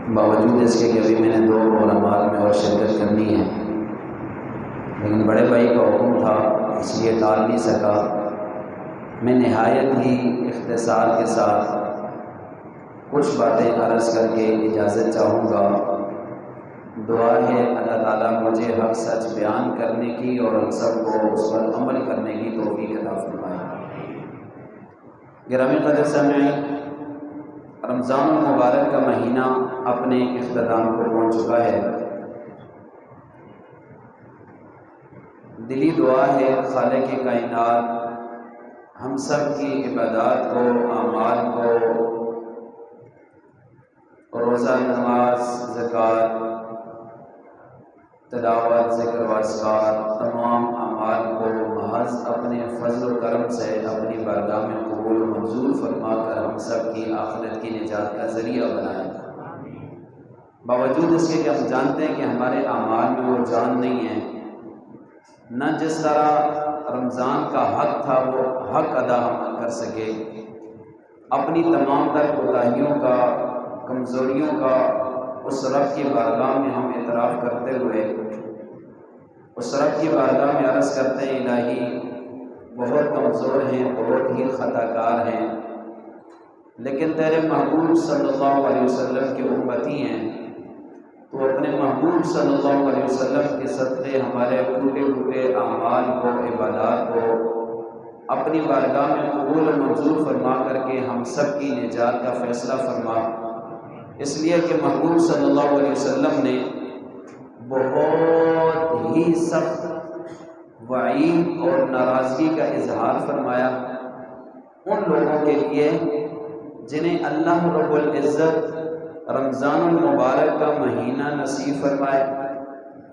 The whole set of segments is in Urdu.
باوجود اس کے کہ ابھی میں نے 2 پروگرامات میں اور شرکت کرنی ہے، لیکن بڑے بھائی کا حکم تھا اس لیے ٹال نہیں سکا۔ میں نہایت ہی اختصار کے ساتھ کچھ باتیں عرض کر کے اجازت چاہوں گا۔ دعا ہے اللہ تعالیٰ مجھے حق سچ بیان کرنے کی اور ہم سب کو اس پر عمل کرنے کی توفیق عطا فرمائے۔ گرامی قدر سامعین، رمضان المبارک کا مہینہ اپنے اختتام کو پہنچ چکا ہے۔ دلی دعا ہے خالق کائنات ہم سب کی عبادات کو، اعمال کو، روزہ، نماز، زکوٰۃ، تلاوت، ذکر و اذکار، تمام اعمال کو محض اپنے فضل و کرم سے اپنی بارگاہ میں قبول و منظور فرما کر ہم سب کی آخرت کی نجات کا ذریعہ بنائے۔ باوجود اس کے کہ ہم جانتے ہیں کہ ہمارے اعمال میں وہ جان نہیں ہے، نہ جس طرح رمضان کا حق تھا وہ حق ادا ہم کر سکے، اپنی تمام تر کوتاہیوں کا، کمزوریوں کا اس رب کی بارگاہ میں ہم اعتراف کرتے ہوئے اس رب کی بارگاہ میں عرض کرتے ہیں الہی بہت کمزور ہیں، بہت ہی خطا کار ہیں، لیکن تیرے محبوب صلی اللہ علیہ وسلم کے امتی ہیں، تو اپنے محبوب صلی اللہ علیہ وسلم کے صدقے ہمارے ٹوٹے ٹوٹے اعمال کو، عبادات کو اپنی بارگاہ میں قبول و منظور فرما کر کے ہم سب کی نجات کا فیصلہ فرما۔ اس لیے کہ محبوب صلی اللہ علیہ وسلم نے بہت ہی سخت وعید اور ناراضگی کا اظہار فرمایا ان لوگوں کے لیے جنہیں اللہ رب العزت رمضان المبارک کا مہینہ نصیب فرمائے،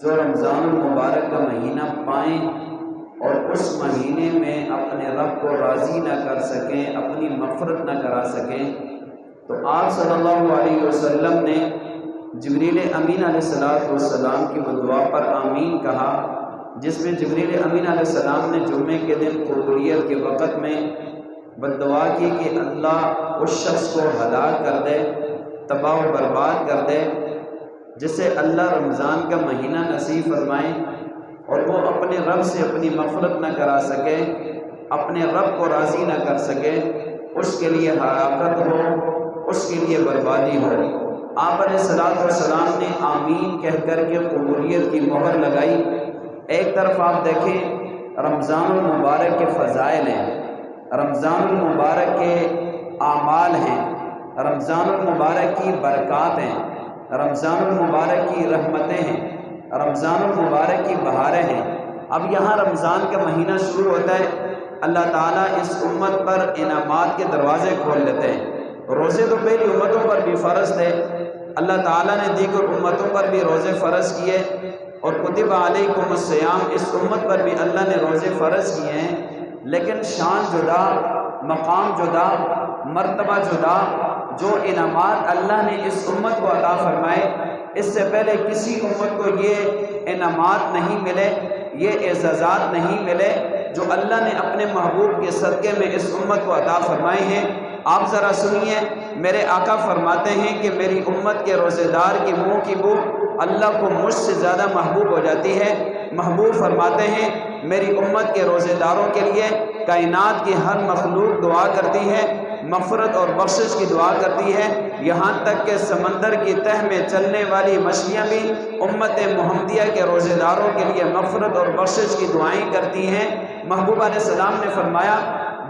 جو رمضان المبارک کا مہینہ پائیں اور اس مہینے میں اپنے رب کو راضی نہ کر سکیں، اپنی مغفرت نہ کرا سکیں، تو آپ صلی اللہ علیہ وسلم نے جبریل امین علیہ السلام کی دعا پر آمین کہا، جس میں جبریل امین علیہ السلام نے جمعے کے دن قبولیت کے وقت میں بددعا کی کہ اللہ اس شخص کو ہلاک کر دے، تباہ و برباد کر دے جسے اللہ رمضان کا مہینہ نصیب فرمائے اور وہ اپنے رب سے اپنی مغفرت نہ کرا سکے، اپنے رب کو راضی نہ کر سکے، اس کے لیے ہلاکت ہو، اس کے لیے بربادی ہو۔ آپ علیہ السلام نے آمین کہہ کر کے قبولیت کی مہر لگائی۔ ایک طرف آپ دیکھیں رمضان المبارک کے فضائل ہیں، رمضان المبارک کے اعمال ہیں، رمضان المبارک کی برکات ہیں، رمضان المبارک کی رحمتیں ہیں، رمضان المبارک کی بہاریں ہیں۔ اب یہاں رمضان کا مہینہ شروع ہوتا ہے، اللہ تعالیٰ اس امت پر انعامات کے دروازے کھول لیتے ہیں۔ روزے تو پہلی امتوں پر بھی فرض تھے، اللہ تعالیٰ نے دیگر امتوں پر بھی روزے فرض کیے، اور کتب علیکم الصیام اس امت پر بھی اللہ نے روزے فرض کیے ہیں، لیکن شان جدا، مقام جدا، مرتبہ جدا، جو انعامات اللہ نے اس امت کو عطا فرمائے اس سے پہلے کسی امت کو یہ انعامات نہیں ملے، یہ اعزازات نہیں ملے جو اللہ نے اپنے محبوب کے صدقے میں اس امت کو عطا فرمائے ہیں۔ آپ ذرا سنیے، میرے آقا فرماتے ہیں کہ میری امت کے روزے دار کی منہ کی بو اللہ کو مجھ سے زیادہ محبوب ہو جاتی ہے۔ محبوب فرماتے ہیں میری امت کے روزے داروں کے لیے کائنات کی ہر مخلوق دعا کرتی ہے، مغفرت اور بخشش کی دعا کرتی ہے، یہاں تک کہ سمندر کی تہ میں چلنے والی مچھلیاں بھی امت محمدیہ کے روزے داروں کے لیے مغفرت اور بخشش کی دعائیں کرتی ہیں۔ محبوب علیہ السلام نے فرمایا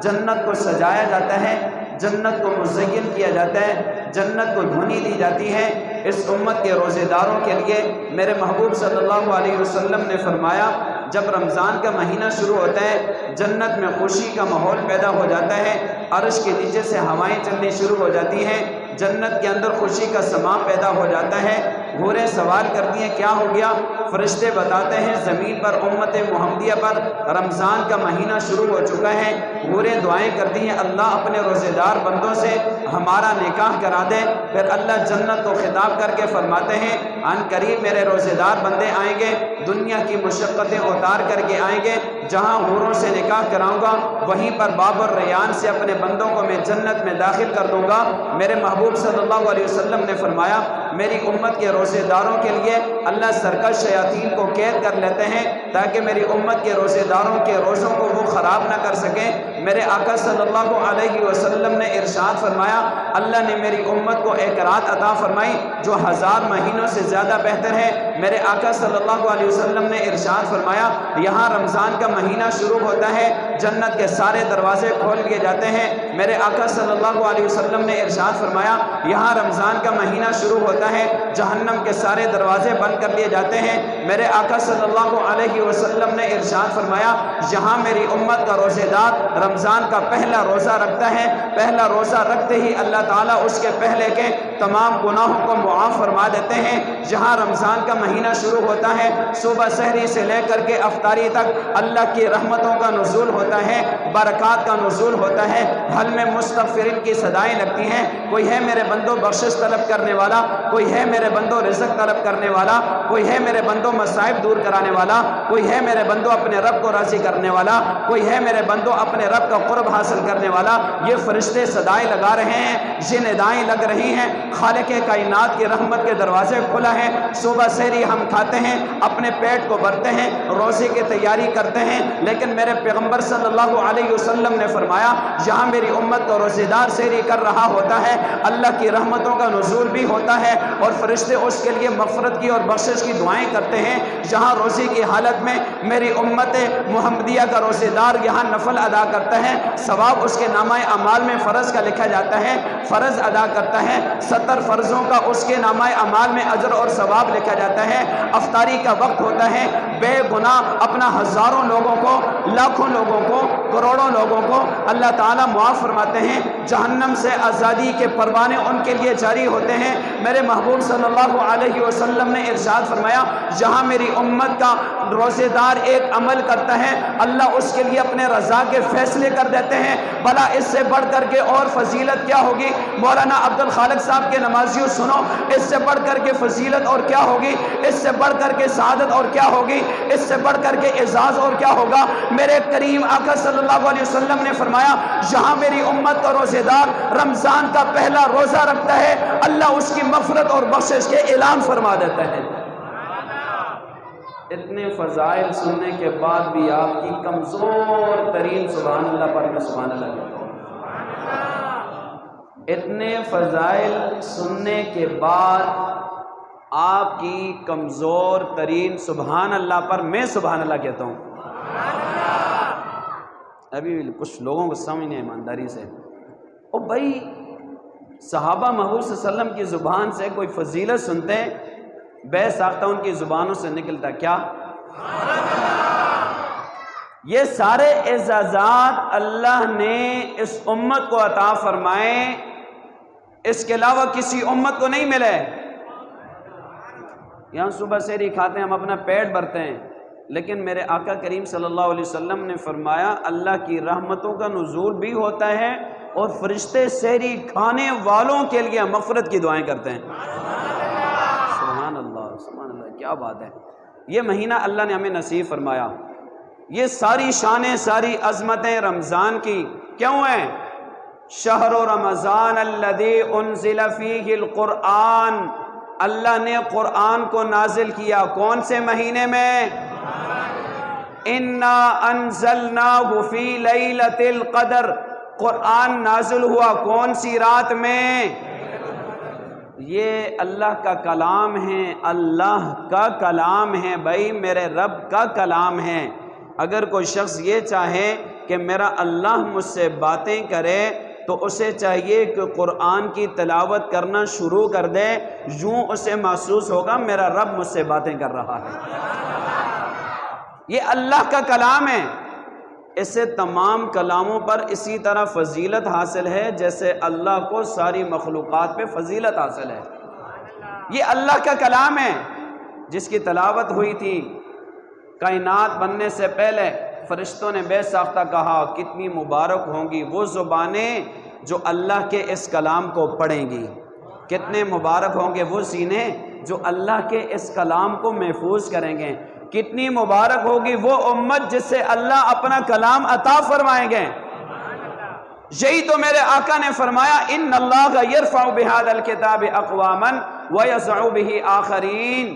جنت کو سجایا جاتا ہے، جنت کو مزین کیا جاتا ہے، جنت کو دھونی دی جاتی ہے اس امت کے روزے داروں کے لیے۔ میرے محبوب صلی اللہ علیہ وسلم نے فرمایا جب رمضان کا مہینہ شروع ہوتا ہے جنت میں خوشی کا ماحول پیدا ہو جاتا ہے، عرش کے نیچے سے ہوائیں چلنی شروع ہو جاتی ہیں، جنت کے اندر خوشی کا سما پیدا ہو جاتا ہے۔ حوریں سوال کرتی ہیں کیا ہو گیا؟ فرشتے بتاتے ہیں زمین پر امت محمدیہ پر رمضان کا مہینہ شروع ہو چکا ہے۔ حوریں دعائیں کرتی ہیں اللہ اپنے روزے دار بندوں سے ہمارا نکاح کرا دے۔ پھر اللہ جنت کو خطاب کر کے فرماتے ہیں ان قریب میرے روزے دار بندے آئیں گے، دنیا کی مشقتیں اتار کر کے آئیں گے، جہاں حوروں سے نکاح کراؤں گا وہیں پر باب الریان سے اپنے بندوں کو میں جنت میں داخل کر دوں گا۔ میرے محبوب صلی اللہ علیہ وسلم نے فرمایا میری امت کے روزے داروں کے لیے اللہ سرکش شیاطین کو قید کر لیتے ہیں تاکہ میری امت کے روزے داروں کے روزوں کو وہ خراب نہ کر سکیں۔ میرے آقا صلی اللہ علیہ وسلم نے ارشاد فرمایا اللہ نے میری امت کو ایک رات عطا فرمائی جو 1000 مہینوں سے زیادہ بہتر ہے۔ میرے آقا صلی اللہ علیہ وسلم نے ارشاد فرمایا یہاں رمضان کا مہینہ شروع ہوتا ہے جنت کے سارے دروازے کھول دیے جاتے ہیں۔ میرے آقا صلی اللہ علیہ وسلم نے ارشاد فرمایا یہاں رمضان کا مہینہ شروع ہوتا ہے جہنم کے سارے دروازے بند کر لیے جاتے ہیں۔ میرے آقا صلی اللہ علیہ وسلم نے ارشاد فرمایا جہاں میری امت کا روزے دار رمضان کا پہلا روزہ رکھتا ہے پہلا روزہ رکھتے ہی اللہ تعالیٰ اس کے پہلے کے تمام گناہوں کو معاف فرما دیتے ہیں۔ جہاں رمضان کا مہینہ شروع ہوتا ہے صبح سحری سے لے کر کے افطاری تک اللہ کی رحمتوں کا نزول ہوتا ہے برکات کا نزول ہوتا ہے حل میں مستغفرین کی صدائیں لگتی ہیں کوئی ہے میرے بندوں بخشش طلب کرنے والا کوئی ہے میرے بندوں رزق طلب کرنے والا کوئی ہے میرے بندوں مصائب دور کرانے والا کوئی ہے میرے بندوں اپنے رب کو راضی کرنے والا کوئی ہے میرے بندوں اپنے رب کا قرب حاصل کرنے والا۔ یہ فرشتے صدائیں لگا رہے ہیں یہ ندائیں لگ رہی ہیں خالق کائنات کی رحمت کے دروازے کھلا ہے۔ صبح سحری ہم کھاتے ہیں اپنے پیٹ کو بھرتے ہیں روزے کی تیاری کرتے ہیں لیکن میرے پیغمبر صلی اللہ علیہ وسلم نے فرمایا جہاں میری امت کو روزے دار سحری کر رہا ہوتا ہے اللہ کی رحمتوں کا نزول بھی ہوتا ہے اور فرشتے اس کے لیے مغفرت کی اور بخشش کی دعائیں کرتے ہیں۔ جہاں روزے کی حالت میں میری امت محمدیہ کا روزے دار یہاں نفل ادا کرتا ہے ثواب اس کے نامہ اعمال میں فرض کا لکھا جاتا ہے فرض ادا کرتا ہے 70 فرضوں کا اس کے نامہ اعمال میں اجر اور ثواب لکھا جاتا ہے۔ افطاری کا وقت ہوتا ہے بے گناہ اپنا ہزاروں لوگوں کو لاکھوں لوگوں کو کروڑوں لوگوں کو اللہ تعالیٰ معاف فرماتے ہیں جہنم سے آزادی کے پروانے ان کے لیے جاری ہوتے ہیں۔ میرے محبوب صلی اللہ علیہ وسلم نے ارشاد فرمایا جہاں میری امت کا روزے دار ایک عمل کرتا ہے اللہ اس کے لیے اپنے رضا کے فیصلے کر دیتے ہیں۔ بھلا اس سے بڑھ کر کے اور فضیلت کیا ہوگی؟ مولانا عبد الخالق صاحب کے نمازیوں سنو اس سے بڑھ کر کے فضیلت اور کیا ہوگی؟ اس سے بڑھ کر کے سعادت اور کیا ہوگی؟ اس سے بڑھ کر کے اعزاز اور کیا ہوگا؟ میرے کریم آقا صلی اللہ علیہ وسلم نے فرمایا جہاں میری امت کا روزے دار رمضان کا پہلا روزہ رکھتا ہے اللہ اس کی مغفرت اور بخشش کے اعلان فرما دیتا ہے۔ اتنے فضائل سننے کے بعد بھی آپ کی کمزور ترین سبحان اللہ پر میں سبحان اللہ کہتا ہوں۔ اتنے فضائل سننے کے بعد آپ کی کمزور ترین سبحان اللہ پر میں سبحان اللہ کہتا ہوں۔ ابھی کچھ لوگوں کو سمجھ نہیں ایمانداری سے او بھائی صحابہ محبوب صلی اللہ علیہ وسلم کی زبان سے کوئی فضیلت سنتے ہیں بے ساختہ ان کی زبانوں سے نکلتا کیا؟ یہ سارے اعزازات اللہ نے اس امت کو عطا فرمائے اس کے علاوہ کسی امت کو نہیں ملے۔ یہاں صبح سحری کھاتے ہیں ہم اپنا پیٹ بھرتے ہیں لیکن میرے آقا کریم صلی اللہ علیہ وسلم نے فرمایا اللہ کی رحمتوں کا نزول بھی ہوتا ہے اور فرشتے سحری کھانے والوں کے لیے مغفرت کی دعائیں کرتے ہیں۔ سبحان اللہ کیا بات ہے۔ یہ مہینہ اللہ نے ہمیں نصیب فرمایا یہ ساری شانیں ساری عظمتیں رمضان کی کیوں ہیں؟ شہر رمضان الذی انزل فیہ القرآن اللہ نے قرآن کو نازل کیا کون سے مہینے میں؟ انا انزلناہ فی لیلۃ القدر قرآن نازل ہوا کون سی رات میں؟ یہ اللہ کا کلام ہے اللہ کا کلام ہے بھائی میرے رب کا کلام ہے۔ اگر کوئی شخص یہ چاہے کہ میرا اللہ مجھ سے باتیں کرے تو اسے چاہیے کہ قرآن کی تلاوت کرنا شروع کر دے یوں اسے محسوس ہوگا میرا رب مجھ سے باتیں کر رہا ہے۔ یہ اللہ کا کلام ہے اسے تمام کلاموں پر اسی طرح فضیلت حاصل ہے جیسے اللہ کو ساری مخلوقات پہ فضیلت حاصل ہے۔ یہ اللہ کا کلام ہے جس کی تلاوت ہوئی تھی کائنات بننے سے پہلے فرشتوں نے بے ساختہ کہا کتنی مبارک ہوں گی وہ زبانیں جو اللہ کے اس کلام کو پڑھیں گی، کتنے مبارک ہوں گے وہ سینے جو اللہ کے اس کلام کو محفوظ کریں گے، کتنی مبارک ہوگی وہ امت جس سے اللہ اپنا کلام عطا فرمائیں گے۔ یہی تو میرے آقا نے فرمایا ان اللہ یرفع بہذا الکتاب اقواما ویضع بہ آخرین،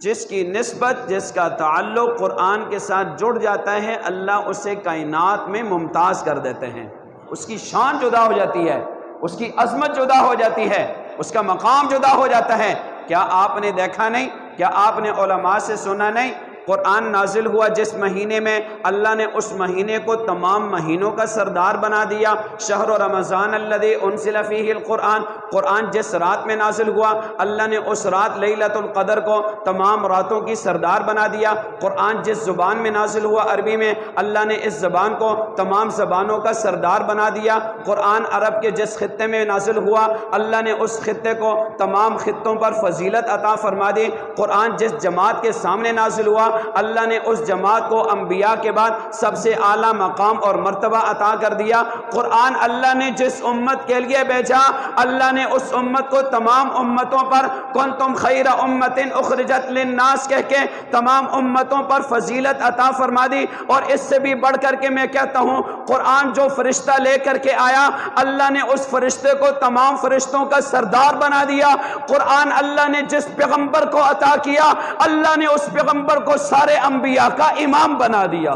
جس کی نسبت، جس کا تعلق قرآن کے ساتھ جڑ جاتا ہے اللہ اسے کائنات میں ممتاز کر دیتے ہیں، اس کی شان جدا ہو جاتی ہے، اس کی عظمت جدا ہو جاتی ہے، اس کا مقام جدا ہو جاتا ہے۔ کیا آپ نے دیکھا نہیں؟ کیا آپ نے علماء سے سنا نہیں؟ قرآن نازل ہوا جس مہینے میں اللہ نے اس مہینے کو تمام مہینوں کا سردار بنا دیا۔ شہر رمضان الذی انزل فیہ القرآن، قرآن جس رات میں نازل ہوا اللہ نے اس رات لیلۃ القدر کو تمام راتوں کی سردار بنا دیا۔ قرآن جس زبان میں نازل ہوا عربی میں اللہ نے اس زبان کو تمام زبانوں کا سردار بنا دیا۔ قرآن عرب کے جس خطے میں نازل ہوا اللہ نے اس خطے کو تمام خطوں پر فضیلت عطا فرما دی۔ قرآن جس جماعت کے سامنے نازل ہوا اللہ نے اس جماعت کو انبیاء کے بعد سب سے اعلیٰ مقام اور مرتبہ عطا کر دیا۔ قرآن اللہ نے جس امت کے لیے بھیجا اللہ نے اس امت کو تمام امتوں پر کنتم خیر امت اخرجت للناس کہہ کے تمام امتوں پر فضیلت عطا فرما دی۔ اور اس سے بھی بڑھ کر کے میں کہتا ہوں قرآن جو فرشتہ لے کر کے آیا اللہ نے اس فرشتے کو تمام فرشتوں کا سردار بنا دیا۔ قرآن اللہ نے جس پیغمبر کو عطا کیا اللہ نے اس پیغمبر کو سارے انبیاء کا امام بنا دیا۔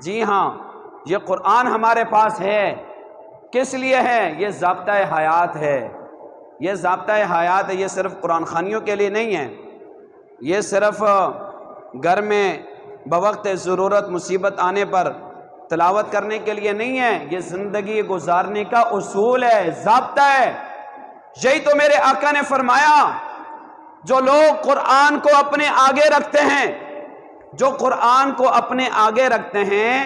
جی ہاں، یہ قرآن ہمارے پاس ہے، کس لیے ہے؟ یہ ضابطۂ حیات ہے، یہ ضابطۂ حیات ہے۔ یہ صرف قرآن خوانیوں کے لیے نہیں ہے، یہ صرف گھر میں بوقت ضرورت مصیبت آنے پر تلاوت کرنے کے لیے نہیں ہے، یہ زندگی گزارنے کا اصول ہے، ضابطہ ہے۔ یہی تو میرے آقا نے فرمایا جو لوگ قرآن کو اپنے آگے رکھتے ہیں، جو قرآن کو اپنے آگے رکھتے ہیں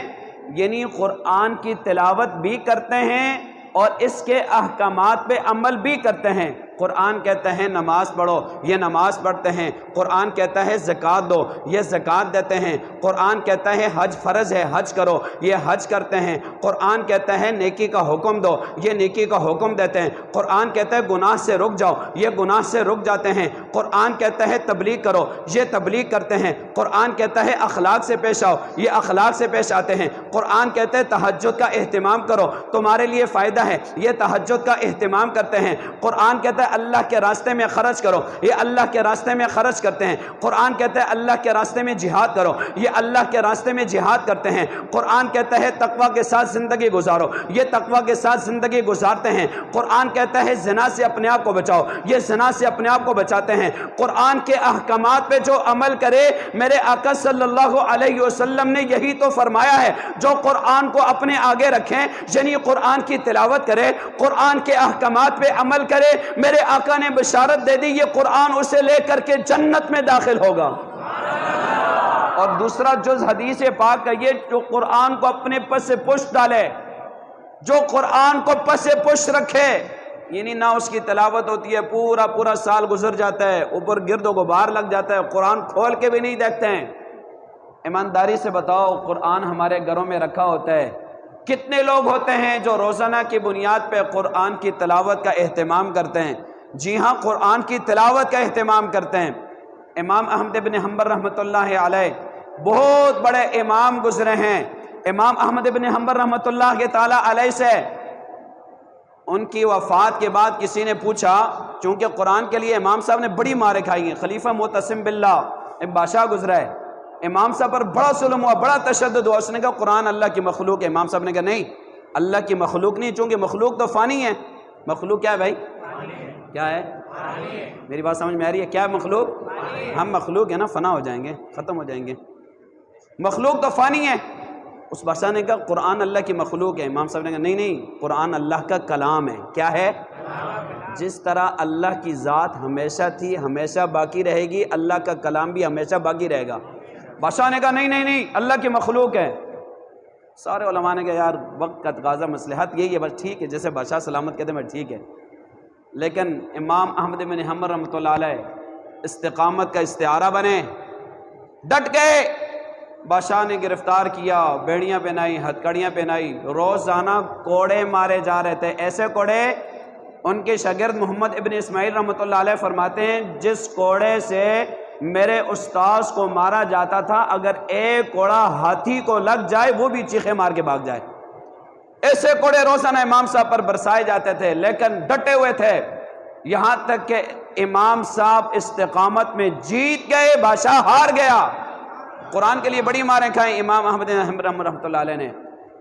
یعنی قرآن کی تلاوت بھی کرتے ہیں اور اس کے احکامات پہ عمل بھی کرتے ہیں۔ قرآن کہتا ہے نماز پڑھو، یہ نماز پڑھتے ہیں۔ قرآن کہتا ہے زکوٰۃ دو، یہ زکوٰۃ دیتے ہیں۔ قرآن کہتا ہے حج فرض ہے، حج کرو، یہ حج کرتے ہیں۔ قرآن کہتا ہے نیکی کا حکم دو، یہ نیکی کا حکم دیتے ہیں۔ قرآن کہتا ہے گناہ سے رک جاؤ، یہ گناہ سے رک جاتے ہیں۔ قرآن کہتا ہے تبلیغ کرو، یہ تبلیغ کرتے ہیں۔ قرآن کہتا ہے اخلاق سے پیش آؤ، یہ اخلاق سے پیش آتے ہیں۔ قرآن کہتا ہے تہجد کا اہتمام کرو، تمہارے لیے فائدہ ہے، یہ تہجد کا اہتمام کرتے ہیں۔ قرآن کہتا ہے اللہ کے راستے میں خرچ کرو، یہ اللہ کے راستے میں خرچ کرتے ہیں۔ قرآن کہتا ہے اللہ کے راستے میں جہاد کرو، یہ اللہ کے راستے میں جہاد کرتے ہیں۔ قرآن کہتا ہے تقوی کے ساتھ زندگی گزارو، یہ تقوی کے ساتھ زندگی گزارتے ہیں۔ قرآن کہتا ہے زنا سے اپنے آپ کو بچاؤ، یہ زنا سے اپنے آپ کو بچاتے ہیں۔ قرآن کے احکامات پہ جو عمل کرے میرے آقا صلی اللہ علیہ وسلم نے یہی تو فرمایا ہے جو قرآن کو اپنے آگے رکھیں یعنی قرآن کی تلاوت کرے، قرآن کے احکامات پہ عمل کرے، میرے آقا نے بشارت دے دی یہ قرآن اسے لے کر کے جنت میں داخل ہوگا۔ اور دوسرا جز حدیث پاک کا یہ جو قرآن کو اپنے پس پشت ڈالے، جو قرآن کو پس پشت رکھے یعنی نہ اس کی تلاوت ہوتی ہے، پورا سال گزر جاتا ہے، اوپر گرد و غبار لگ جاتا ہے، قرآن کھول کے بھی نہیں دیکھتے ہیں۔ ایمانداری سے بتاؤ قرآن ہمارے گھروں میں رکھا ہوتا ہے، کتنے لوگ ہوتے ہیں جو روزانہ کی بنیاد پہ قرآن کی تلاوت کا اہتمام کرتے ہیں؟ جی ہاں، قرآن کی تلاوت کا اہتمام کرتے ہیں۔ امام احمد بن حنبل رحمۃ اللہ علیہ بہت بڑے امام گزرے ہیں۔ امام احمد بن حنبل رحمۃ اللہ تعالی علیہ سے ان کی وفات کے بعد کسی نے پوچھا، چونکہ قرآن کے لیے امام صاحب نے بڑی ماریں کھائی ہیں، خلیفہ معتصم باللہ ایک بادشاہ گزرا ہے، امام صاحب پر بڑا ظلم ہوا، بڑا تشدد ہوا، اس نے کہا قرآن اللہ کی مخلوق ہے۔ امام صاحب نے کہا نہیں، اللہ کی مخلوق نہیں، چونکہ مخلوق تو فانی ہے۔ مخلوق کیا ہے بھائی؟ کیا ہے؟ میری بات سمجھ میں آ رہی ہے؟ کیا ہے مخلوق؟ ہم مخلوق ہے نا، فنا ہو جائیں گے، ختم ہو جائیں گے، مخلوق تو فانی ہے۔ اس بادشاہ نے کہا قرآن اللہ کی مخلوق ہے۔ امام صاحب نے کہا نہیں، قرآن اللہ کا کلام ہے۔ کیا ہے؟ جس طرح اللہ کی ذات ہمیشہ تھی، ہمیشہ باقی رہے گی، اللہ کا کلام بھی ہمیشہ باقی رہے گا۔ بادشاہ نے کہا نہیں، اللہ کی مخلوق ہے۔ سارے علماء نے کہا یار وقت کا تقاضا، مصلحت یہی ہے، بس ٹھیک ہے، جیسے بادشاہ سلامت کہتے ہیں ٹھیک ہے۔ لیکن امام احمد بن حنبل رحمۃ اللہ علیہ استقامت کا استعارہ بنے، ڈٹ گئے۔ بادشاہ نے گرفتار کیا، بیڑیاں پہنائی، ہتھکڑیاں پہنائی، روزانہ کوڑے مارے جا رہے تھے، ایسے کوڑے ان کے شاگرد محمد ابن اسماعیل رحمۃ اللہ علیہ فرماتے ہیں جس کوڑے سے میرے استاذ کو مارا جاتا تھا، اگر ایک کوڑا ہاتھی کو لگ جائے وہ بھی چیخے مار کے بھاگ جائے۔ ایسے کوڑے روزانہ امام صاحب پر برسائے جاتے تھے، لیکن ڈٹے ہوئے تھے، یہاں تک کہ امام صاحب استقامت میں جیت گئے، بادشاہ ہار گیا۔ قرآن کے لیے بڑی ماریں کھائیں امام احمد رحمۃ اللہ علیہ نے۔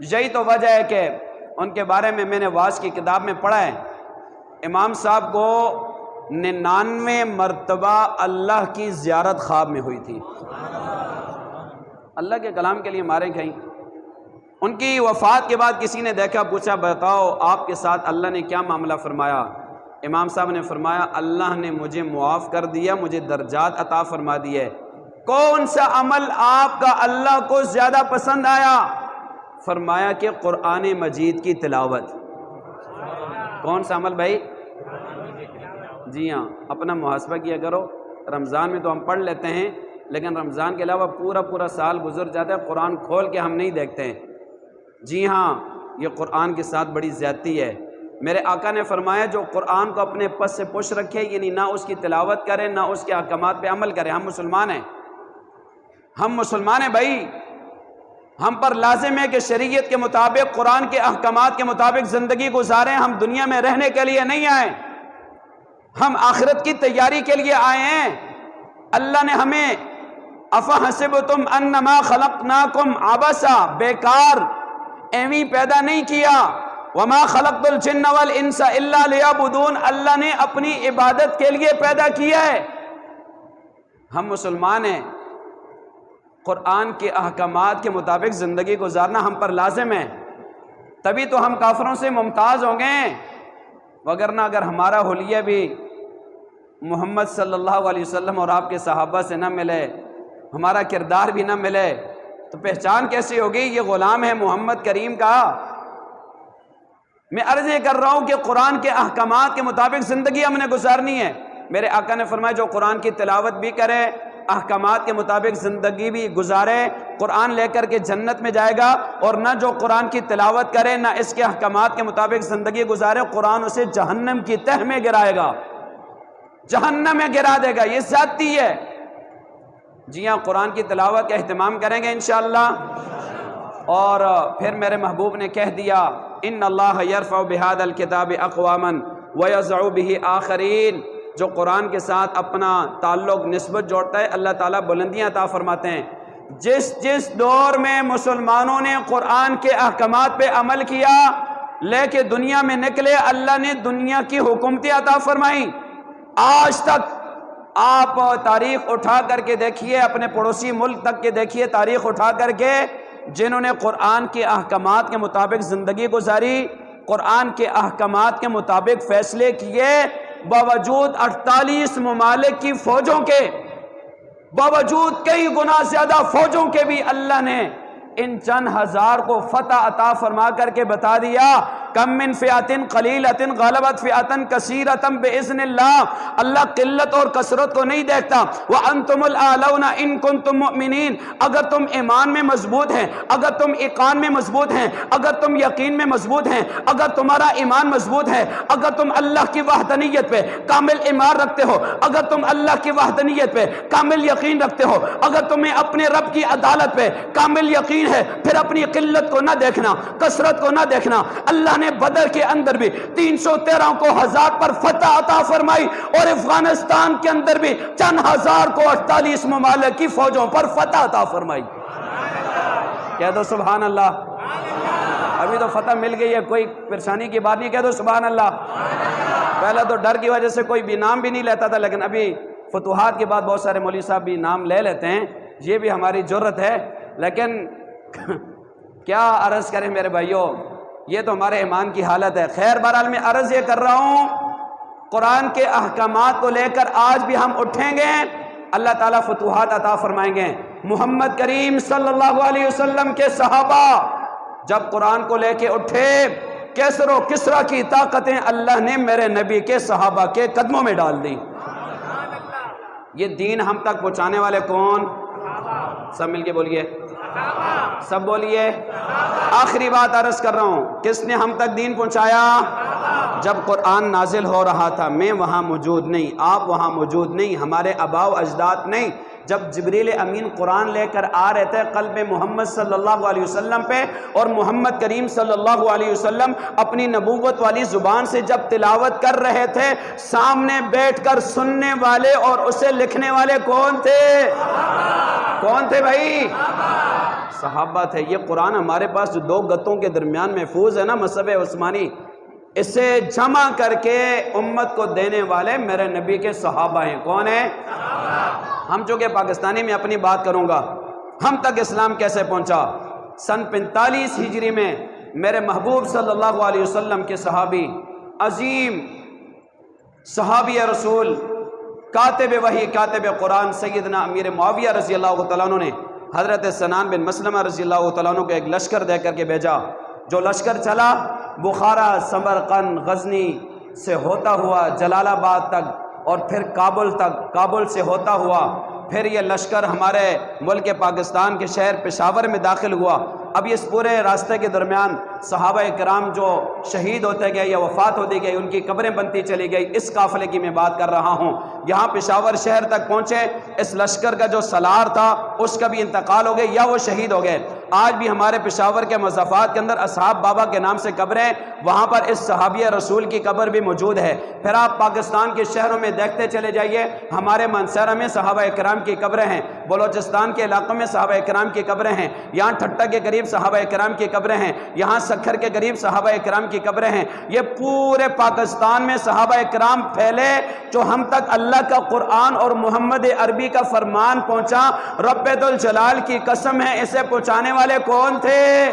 یہی تو وجہ ہے کہ ان کے بارے میں میں نے واعظ کی کتاب میں پڑھا ہے، امام صاحب کو 99 مرتبہ اللہ کی زیارت خواب میں ہوئی تھی۔ اللہ کے کلام کے لیے ماریں کھائیں۔ ان کی وفات کے بعد کسی نے دیکھا، پوچھا بتاؤ آپ کے ساتھ اللہ نے کیا معاملہ فرمایا؟ امام صاحب نے فرمایا اللہ نے مجھے معاف کر دیا، مجھے درجات عطا فرما دیے۔ کون سا عمل آپ کا اللہ کو زیادہ پسند آیا؟ فرمایا کہ قرآن مجید کی تلاوت۔ کون سا عمل بھائی؟ جی ہاں، اپنا محاسبہ کیا کرو۔ رمضان میں تو ہم پڑھ لیتے ہیں، لیکن رمضان کے علاوہ پورا سال گزر جاتا ہے، قرآن کھول کے ہم نہیں دیکھتے ہیں۔ جی ہاں، یہ قرآن کے ساتھ بڑی زیادتی ہے۔ میرے آقا نے فرمایا جو قرآن کو اپنے پس سے پش رکھے، یعنی نہ اس کی تلاوت کرے نہ اس کے احکامات پہ عمل کرے۔ ہم مسلمان ہیں، ہم مسلمان ہیں بھائی، ہم پر لازم ہے کہ شریعت کے مطابق، قرآن کے احکامات کے مطابق زندگی گزاریں۔ ہم دنیا میں رہنے کے لیے نہیں آئے، ہم آخرت کی تیاری کے لیے آئے ہیں۔ اللہ نے ہمیں افحسبتم انما خلقناکم عبثا، بیکار ایویں پیدا نہیں کیا۔ وما خلقت الجن والانس الا لیعبدون، اللہ نے اپنی عبادت کے لیے پیدا کیا ہے۔ ہم مسلمان ہیں، قرآن کے احکامات کے مطابق زندگی گزارنا ہم پر لازم ہے، تبھی تو ہم کافروں سے ممتاز ہوں گے۔ وگرنہ اگر ہمارا حلیہ بھی محمد صلی اللہ علیہ وسلم اور آپ کے صحابہ سے نہ ملے، ہمارا کردار بھی نہ ملے، تو پہچان کیسی ہوگی یہ غلام ہے محمد کریم کا؟ میں عرض یہ کر رہا ہوں کہ قرآن کے احکامات کے مطابق زندگی ہم نے گزارنی ہے۔ میرے آقا نے فرمایا جو قرآن کی تلاوت بھی کرے، احکامات کے مطابق زندگی بھی گزارے، قرآن لے کر کے جنت میں جائے گا، اور نہ جو قرآن کی تلاوت کرے نہ اس کے احکامات کے مطابق زندگی گزارے، قرآن اسے جہنم کی تہ میں گرائے گا، جہنم میں گرا دے گا۔ یہ زیادتی ہے۔ جی ہاں، قرآن کی تلاوت کا اہتمام کریں گے انشاءاللہ۔ اور پھر میرے محبوب نے کہہ دیا ان اللہ یرفع بہذا الکتاب اقواما ویضع بہ آخرین، جو قرآن کے ساتھ اپنا تعلق نسبت جوڑتا ہے اللہ تعالیٰ بلندیاں عطا فرماتے ہیں۔ جس دور میں مسلمانوں نے قرآن کے احکامات پہ عمل کیا، لے کے دنیا میں نکلے، اللہ نے دنیا کی حکومتیں عطا فرمائی۔ آج تک آپ تاریخ اٹھا کر کے دیکھیے، اپنے پڑوسی ملک تک کے دیکھیے، تاریخ اٹھا کر کے، جنہوں نے قرآن کے احکامات کے مطابق زندگی گزاری، قرآن کے احکامات کے مطابق فیصلے کیے، باوجود 48 ممالک کی فوجوں کے، باوجود کئی گنا زیادہ فوجوں کے بھی اللہ نے ان چند ہزار کو فتح عطا فرما کر کے بتا دیا کم من فئۃ قلیلۃ غلبت فئۃ کثیرۃ باذن اللہ۔ اللہ قلت اور کثرت کو نہیں دیکھتا۔ وانتم الاعلون ان کنتم مؤمنین، اگر تم ایمان میں مضبوط ہیں، اگر تم ایقان میں مضبوط ہیں، اگر تم یقین میں مضبوط ہیں، اگر تمہارا ایمان مضبوط ہے، اگر تم اللہ کی وحدانیت پہ کامل ایمان رکھتے ہو، اگر تم اللہ کی وحدانیت پہ کامل یقین رکھتے ہو، اگر تمہیں اپنے رب کی عدالت پہ کامل یقین ہے، پھر اپنی قلت کو نہ دیکھنا، کثرت کو نہ دیکھنا۔ اللہ نے بدر کے اندر بھی 313 کو 1000 پر فتح عطا فرمائی، اور افغانستان کے اندر بھی چند ہزار کو 48 ممالک کی فوجوں پر فتح عطا فرمائی۔ کہہ دو سبحان اللہ۔ ابھی تو فتح مل گئی ہے، کوئی پریشانی کی بات نہیں، کہہ دو سبحان اللہ۔ پہلے تو ڈر کی وجہ سے کوئی بھی نام بھی نہیں لیتا تھا، لیکن ابھی فتوحات کے بعد بہت سارے مولوی صاحب بھی نام لے لیتے ہیں، یہ بھی ہماری جرت ہے۔ لیکن کیا عرض کریں میرے بھائیوں، یہ تو ہمارے ایمان کی حالت ہے۔ خیر بہرحال میں عرض یہ کر رہا ہوں، قرآن کے احکامات کو لے کر آج بھی ہم اٹھیں گے، اللہ تعالیٰ فتوحات عطا فرمائیں گے۔ محمد کریم صلی اللہ علیہ وسلم کے صحابہ جب قرآن کو لے کے اٹھے، کیسر و کسرا کی طاقتیں اللہ نے میرے نبی کے صحابہ کے قدموں میں ڈال دی۔ یہ دین ہم تک پہنچانے والے کون؟ سب مل کے بولیے، سب بولیے۔ آخری بات عرض کر رہا ہوں، کس نے ہم تک دین پہنچایا؟ جب قرآن نازل ہو رہا تھا میں وہاں موجود نہیں، آپ وہاں موجود نہیں، ہمارے آباء و اجداد نہیں۔ جب جبریل امین قرآن لے کر آ رہے تھے قلب محمد صلی اللہ علیہ وسلم پہ، اور محمد کریم صلی اللہ علیہ وسلم اپنی نبوت والی زبان سے جب تلاوت کر رہے تھے، سامنے بیٹھ کر سننے والے اور اسے لکھنے والے کون تھے؟ کون تھے بھائی؟ صحابہ تھے۔ یہ قرآن ہمارے پاس جو دو گتوں کے درمیان محفوظ ہے نا، مصحف عثمانی، اسے جمع کر کے امت کو دینے والے میرے نبی کے صحابہ ہیں۔ کون ہیں؟ ہم چونکہ پاکستانی میں اپنی بات کروں گا، ہم تک اسلام کیسے پہنچا؟ سن 45 ہجری میں میرے محبوب صلی اللہ علیہ وسلم کے صحابی، عظیم صحابی رسول، کاتب وحی، کاتب قرآن، سیدنا امیر معاویہ رضی اللہ تعالیٰ عنہ نے حضرت سنان بن مسلمہ رضی اللہ تعالیٰ عنہ کو ایک لشکر دے کر کے بھیجا، جو لشکر چلا بخارا، سمرقند، غزنی سے ہوتا ہوا جلال آباد تک، اور پھر کابل تک، کابل سے ہوتا ہوا پھر یہ لشکر ہمارے ملک پاکستان کے شہر پشاور میں داخل ہوا۔ اب اس پورے راستے کے درمیان صحابہ کرام جو شہید ہوتے گئے یا وفات ہوتی گئی، ان کی قبریں بنتی چلی گئی۔ اس قافلے کی میں بات کر رہا ہوں۔ یہاں پشاور شہر تک پہنچے، اس لشکر کا جو سالار تھا اس کا بھی انتقال ہو گیا یا وہ شہید ہو گئے۔ آج بھی ہمارے پشاور کے مضافات کے اندر اصحاب بابا کے نام سے قبریں، وہاں پر اس صحابی رسول کی قبر بھی موجود ہے۔ پھر آپ پاکستان کے شہروں میں دیکھتے چلے جائیے، ہمارے مانسہرہ میں صحابہ کرام کی قبریں ہیں، بلوچستان کے علاقوں میں صحابہ کرام کی قبریں ہیں، یہاں ٹھٹا کے قریب صحابہ کرام کی قبریں ہیں، یہاں سکھر کے قریب صحابہ کرام کی قبریں ہیں۔ یہ پورے پاکستان میں صحابہ کرام پھیلے، جو ہم تک اللہ کا قرآن اور محمد عربی کا فرمان پہنچا۔ رب ذوالجلال کی قسم ہے، اسے پہنچانے والے کون تھے؟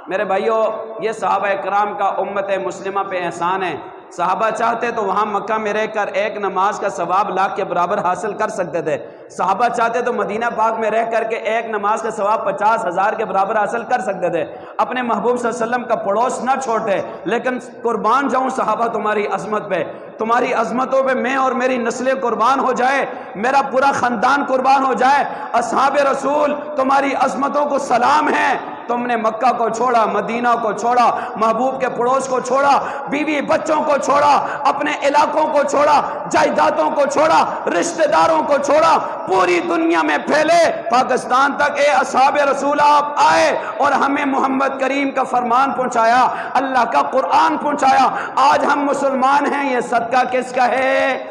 میرے بھائیوں، یہ صحابہ کرام کا امت مسلمہ پہ احسان ہے۔ صحابہ چاہتے تو وہاں مکہ میں رہ کر ایک نماز کا ثواب لاکھ کے برابر حاصل کر سکتے تھے۔ صحابہ چاہتے تو مدینہ پاک میں رہ کر کے ایک نماز کا ثواب 50,000 کے برابر حاصل کر سکتے تھے۔ اپنے محبوب صلی اللہ علیہ وسلم کا پڑوس نہ چھوڑتے، لیکن قربان جاؤں صحابہ تمہاری عظمت پہ، تمہاری عظمتوں پہ میں اور میری نسلیں قربان ہو جائے، میرا پورا خاندان قربان ہو جائے۔ اصحاب رسول تمہاری عظمتوں کو سلام ہے۔ تم نے مکہ کو چھوڑا، مدینہ کو چھوڑا، محبوب کے پڑوس کو چھوڑا، بیوی بچوں کو چھوڑا، اپنے علاقوں کو چھوڑا، جائیدادوں کو چھوڑا، رشتہ داروں کو چھوڑا، پوری دنیا میں پھیلے، پاکستان تک اے اصحاب رسول آپ آئے اور ہمیں محمد کریم کا فرمان پہنچایا، اللہ کا قرآن پہنچایا۔ آج ہم مسلمان ہیں، یہ صدقہ کس کا ہے؟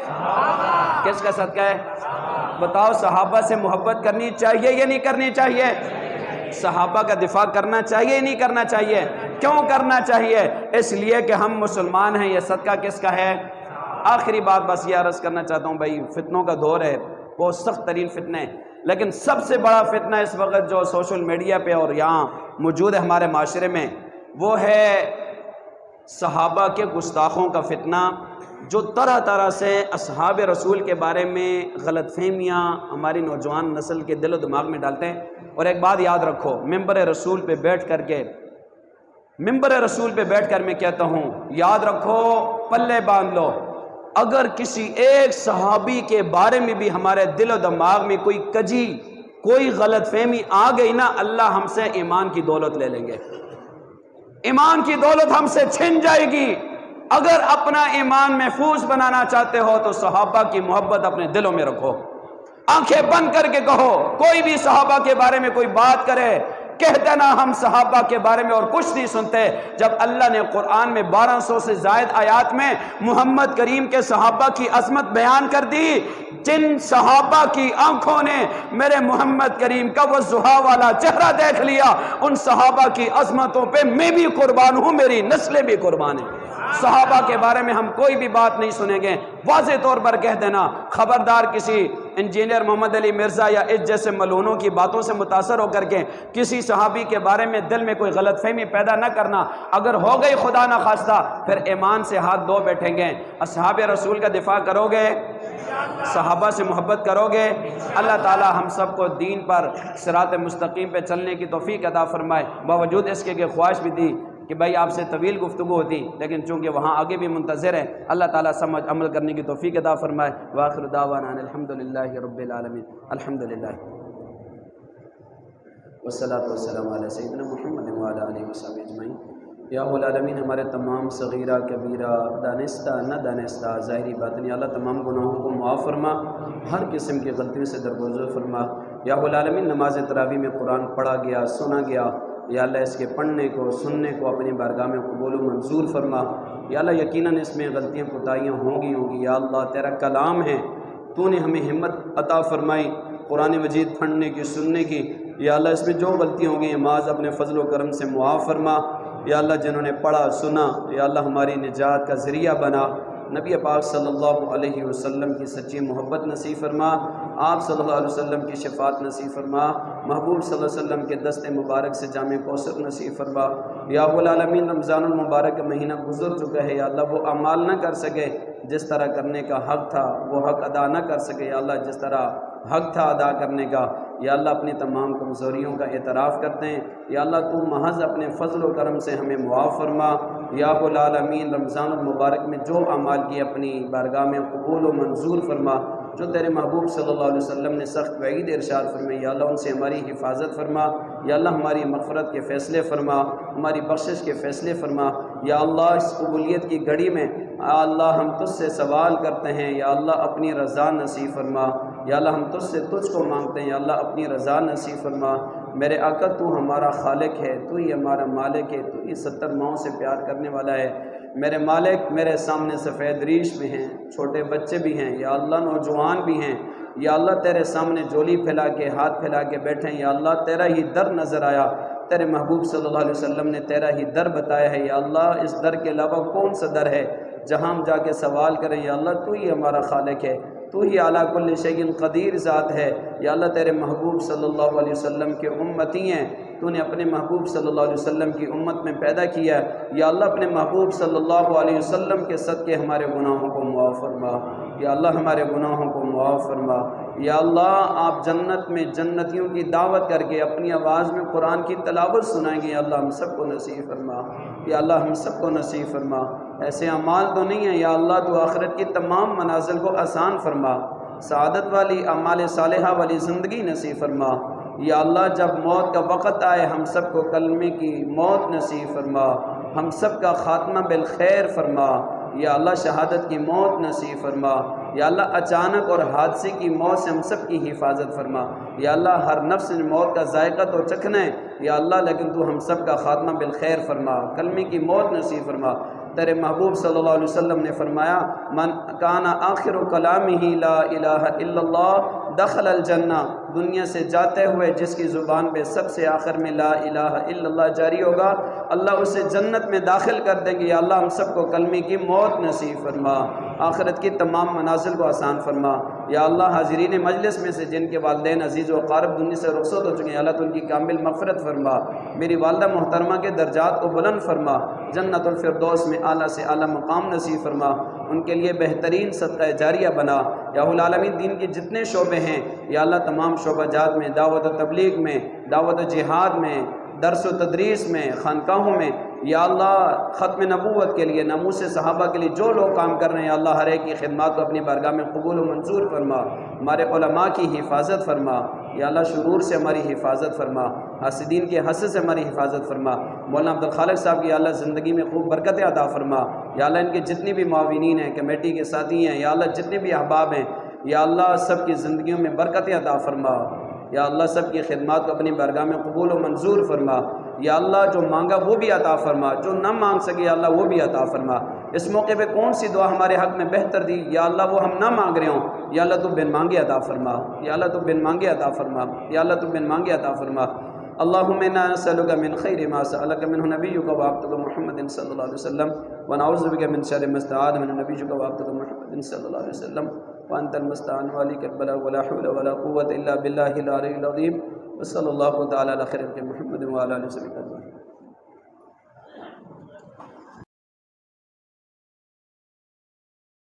کس کا صدقہ ہے؟ بتاؤ، صحابہ سے محبت کرنی چاہیے یا نہیں کرنی چاہیے؟ صحابہ کا دفاع کرنا چاہیے یا نہیں کرنا چاہیے؟ کیوں کرنا چاہیے؟ اس لیے کہ ہم مسلمان ہیں۔ یہ صدقہ کس کا ہے؟ آخری بات بس یہ عرض کرنا چاہتا ہوں، بھائی فتنوں کا دور ہے، بہت سخت ترین فتنے، لیکن سب سے بڑا فتنہ اس وقت جو سوشل میڈیا پہ اور یہاں موجود ہے ہمارے معاشرے میں، وہ ہے صحابہ کے گستاخوں کا فتنہ، جو طرح طرح سے اصحاب رسول کے بارے میں غلط فہمیاں ہماری نوجوان نسل کے دل و دماغ میں ڈالتے ہیں۔ اور ایک بات یاد رکھو، ممبر رسول پہ بیٹھ کر میں کہتا ہوں، یاد رکھو، پلے باندھ لو، اگر کسی ایک صحابی کے بارے میں بھی ہمارے دل و دماغ میں کوئی کجی، کوئی غلط فہمی آ گئی نا، اللہ ہم سے ایمان کی دولت لے لیں گے، ایمان کی دولت ہم سے چھن جائے گی۔ اگر اپنا ایمان محفوظ بنانا چاہتے ہو تو صحابہ کی محبت اپنے دلوں میں رکھو، آنکھیں بند کر کے کہو، کوئی بھی صحابہ کے بارے میں کوئی بات کرے، کہتے نا ہم صحابہ کے بارے میں اور کچھ نہیں سنتے۔ جب اللہ نے قرآن میں 1200 سے زائد آیات میں محمد کریم کے صحابہ کی عظمت بیان کر دی، جن صحابہ کی آنکھوں نے میرے محمد کریم کا وہ ضحیٰ والا چہرہ دیکھ لیا، ان صحابہ کی عظمتوں پہ میں بھی قربان ہوں، میری نسلیں بھی قربان ہیں۔ صحابہ کے بارے میں ہم کوئی بھی بات نہیں سنیں گے، واضح طور پر کہہ دینا، خبردار کسی انجینئر محمد علی مرزا یا اس جیسے ملعونوں کی باتوں سے متاثر ہو کر کے کسی صحابی کے بارے میں دل میں کوئی غلط فہمی پیدا نہ کرنا۔ اگر ہو گئی خدا نہ خواستہ، پھر ایمان سے ہاتھ دھو بیٹھیں گے۔ اصحاب رسول کا دفاع کرو گے، صحابہ سے محبت کرو گے، اللہ تعالی ہم سب کو دین پر صراط مستقیم پہ چلنے کی توفیق عطا فرمائے۔ باوجود اس کے کہ خواہش بھی دی کہ بھائی آپ سے طویل گفتگو ہوتی، لیکن چونکہ وہاں آگے بھی منتظر ہے، اللہ تعالیٰ سمجھ عمل کرنے کی توفیق عطا فرمائے۔ وآخر دعوانا الحمدللہ رب العالمین، الحمدللہ والصلاة والسلام علی سیدنا محمد وعلی آلہ وصحبہ اجمعین۔ یا رب العالمین ہمارے تمام صغیرہ کبیرہ دانستہ نہ دانستہ ظاہری باطنی اللہ تمام گناہوں کو معاف فرما، ہر قسم کی غلطیوں سے درگزر فرما۔ یا رب العالمین نماز تراویح میں قرآن پڑھا گیا، سنا گیا، یا اللہ اس کے پڑھنے کو سننے کو اپنی بارگاہ میں قبول و منظور فرما۔ یا اللہ یقیناً اس میں غلطیاں کوتاہیاں ہوں گی، یا اللہ تیرا کلام ہے، تو نے ہمیں ہمت عطا فرمائی قرآن مجید پڑھنے کی سننے کی، یا اللہ اس میں جو غلطیاں ہوں گی معاذ اپنے فضل و کرم سے معاف فرما۔ یا اللہ جنہوں نے پڑھا سنا، یا اللہ ہماری نجات کا ذریعہ بنا، نبی پاک صلی اللہ علیہ وسلم کی سچی محبت نصیب فرما، آپ صلی اللہ علیہ وسلم کی شفاعت نصیب فرما، محبوب صلی اللہ علیہ وسلم کے دست مبارک سے جامع کوثر نصیب فرما۔ یا رب العالمین رمضان المبارک کا مہینہ گزر چکا ہے، یا اللہ وہ اعمال نہ کر سکے جس طرح کرنے کا حق تھا، وہ حق ادا نہ کر سکے، یا اللہ جس طرح حق تھا ادا کرنے کا، یا اللہ اپنی تمام کمزوریوں کا اعتراف کرتے ہیں، یا اللہ تو محض اپنے فضل و کرم سے ہمیں معاف فرما۔ یا رب العالمین رمضان المبارک میں جو اعمال کی اپنی بارگاہ میں قبول و منظور فرما، جو تیرے محبوب صلی اللہ علیہ وسلم نے سخت وعید ارشاد فرمائی، یا اللہ ان سے ہماری حفاظت فرما، یا اللہ ہماری مغفرت کے فیصلے فرما، ہماری بخشش کے فیصلے فرما۔ یا اللہ اس قبولیت کی گھڑی میں یا اللہ ہم تجھ سے سوال کرتے ہیں، یا اللہ اپنی رضا نصیب فرما، یا اللہ ہم تجھ کو مانگتے ہیں، یا اللہ اپنی رضا نصیب فرما۔ میرے آقا تو ہمارا خالق ہے، تو ہی ہمارا مالک ہے، تو ہی 70 ماؤں سے پیار کرنے والا ہے۔ میرے مالک میرے سامنے سفید ریش بھی ہیں، چھوٹے بچے بھی ہیں، یا اللہ نوجوان بھی ہیں، یا اللہ تیرے سامنے جولی پھیلا کے ہاتھ پھیلا کے بیٹھے ہیں، یا اللہ تیرا ہی در نظر آیا، تیرے محبوب صلی اللہ علیہ وسلم نے تیرا ہی در بتایا ہے، یا اللہ اس در کے علاوہ کون سا در ہے جہاں ہم جا کے سوال کریں، یا اللہ تو ہی ہمارا خالق ہے، تو ہی اعلیٰ کل شیء قدیر ذات ہے۔ یا اللہ تیرے محبوب صلی اللہ علیہ وسلم کے امتی ہیں، تو نے اپنے محبوب صلی اللہ علیہ وسلم کی امت میں پیدا کیا ہے، یا اللہ اپنے محبوب صلی اللہ علیہ وسلم کے صدقے ہمارے گناہوں کو معاف فرما، یا اللہ ہمارے گناہوں کو معاف فرما۔ یا اللہ آپ جنت میں جنتیوں کی دعوت کر کے اپنی آواز میں قرآن کی تلاوت سنائیں گے، یا اللہ ہم سب کو نصیب فرما، یا اللہ ہم سب کو نصیب فرما۔ ایسے اعمال تو نہیں ہیں، یا اللہ تو آخرت کی تمام منازل کو آسان فرما، سعادت والی اعمال صالحہ والی زندگی نصیب فرما۔ یا اللہ جب موت کا وقت آئے ہم سب کو کلمے کی موت نصیب فرما، ہم سب کا خاتمہ بالخیر فرما، یا اللہ شہادت کی موت نصیب فرما، یا اللہ اچانک اور حادثے کی موت سے ہم سب کی حفاظت فرما۔ یا اللہ ہر نفس نے موت کا ذائقہ تو چکھنا ہے یا اللہ، لیکن تو ہم سب کا خاتمہ بالخیر فرما، کلمے کی موت نصیب فرما۔ تیرے محبوب صلی اللہ علیہ وسلم نے فرمایا من کان آخر کلامہ لا الہ الا اللہ دخل الجنہ، دنیا سے جاتے ہوئے جس کی زبان پہ سب سے آخر میں لا الہ الا اللہ جاری ہوگا، اللہ اسے جنت میں داخل کر دیں گے۔ یا اللہ ہم سب کو کلمے کی موت نصیب فرما، آخرت کی تمام منازل کو آسان فرما۔ یا اللہ حاضرین مجلس میں سے جن کے والدین عزیز و اقارب دنیا سے رخصت ہو چکے ہیں، اللہ تو ان کی کامل مغفرت فرما، میری والدہ محترمہ کے درجات کو بلند فرما، جنت الفردوس میں اعلیٰ سے اعلیٰ مقام نصیب فرما، ان کے لیے بہترین صدقہ جاریہ بنا۔ یا العالمین دین کے جتنے شعبے ہیں یا اللہ تمام شعبہ جات میں، دعوت و تبلیغ میں، دعوت و جہاد میں، درس و تدریس میں، خانقاہوں میں، یا اللہ ختم نبوت کے لیے، ناموس صحابہ کے لیے جو لوگ کام کر رہے ہیں، یا اللہ ہر ایک کی خدمات کو اپنی بارگاہ میں قبول و منظور فرما، ہمارے علماء کی حفاظت فرما، یا اللہ شرور سے ہماری حفاظت فرما، حاسدین کے حسد سے ہماری حفاظت فرما۔ مولانا عبدالخالق صاحب کی یا اللہ زندگی میں خوب برکت عطا فرما، یا اللہ ان کے جتنی بھی معاونین ہیں، کمیٹی کے ساتھی ہیں، یا اللہ جتنے بھی احباب ہیں، یا اللہ سب کی زندگیوں میں برکت عطا فرما، یا اللہ سب کی خدمات کو اپنی بارگاہ میں قبول و منظور فرما۔ یا اللہ جو مانگا وہ بھی عطا فرما، جو نہ مانگ سکے یا اللہ وہ بھی عطا فرما۔ اس موقع پہ کون سی دعا ہمارے حق میں بہتر دی یا اللہ وہ ہم نہ مانگ رہے ہوں، یا اللہ تو بن مانگے عطا فرما، یا اللہ تو بن مانگے عطا فرما، یا اللہ تو بن مانگے عطا فرما۔ اللہم انا نسألک من خیر ما سألک منہ نبیک وعبدک محمد صلی اللہ علیہ وسلم ونعوذ بک من شر ما استعاذ منہ نبیک وعبدک محمد صلی اللہ علیہ وسلم وانت المستعان وعلیک البلاغ ولا حول ولا قوة الا باللہ العلی العظیم وصلی اللہ تعالی علی خیر محمد وعلی آلہ وصحبہ۔